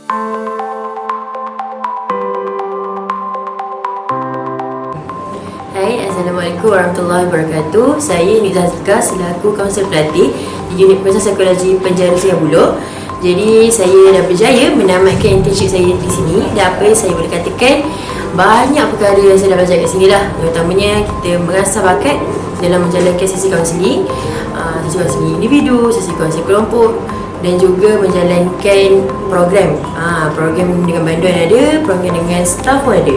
Hai, Assalamualaikum warahmatullahi wabarakatuh. Saya Nizah Zika selaku kaunselor pelatih di unit Pengurusan Psikologi Penjara Sungai Buloh. Jadi saya dah berjaya menamatkan internship saya di sini, dan apa yang saya boleh katakan, banyak perkara yang saya dah belajar kat sini lah. Terutamanya kita mengasah bakat dalam menjalankan sesi kaunseling, sesi kaunseling individu, sesi kaunseling kelompok, dan juga menjalankan program program dengan banduan ada, program dengan staff pun ada.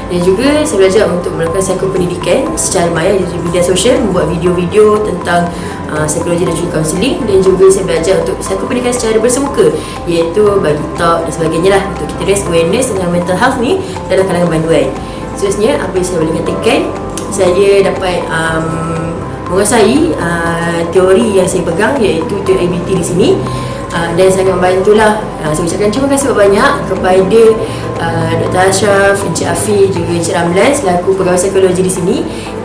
Dan juga saya belajar untuk melakukan psikopendidikan secara maya di media sosial, membuat video-video tentang psikologi dan juga kaunseling. Dan juga saya belajar untuk psikopendidikan secara bersemuka, iaitu bagi talk dan sebagainya lah, untuk kita raise awareness tentang mental health ni dalam kalangan banduan. Seterusnya, apa yang saya boleh katakan, saya dapat menguasai teori yang saya pegang, iaitu teori ABT di sini. Dan sangat membantulah. Saya ucapkan terima kasih banyak kepada Dr. Ashraf, Encik Afiq, juga Encik Ramlan selaku pegawai psikologi di sini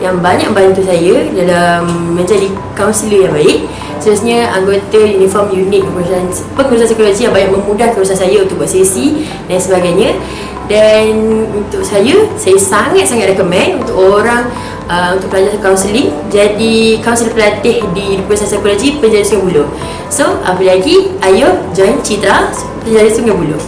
yang banyak membantu saya dalam menjadi kaunselor yang baik. Seterusnya, anggota uniform unit pengurusan psikologi yang banyak memudahkan urusan saya untuk buat sesi dan sebagainya. Dan untuk saya sangat-sangat recommend untuk orang untuk pelajar kaunseling jadi kaunselor pelatih di Pengurusan Psikologi Penjara Sungai Buloh. So, apa lagi? Ayo join Citra Penjara Sungai Buloh.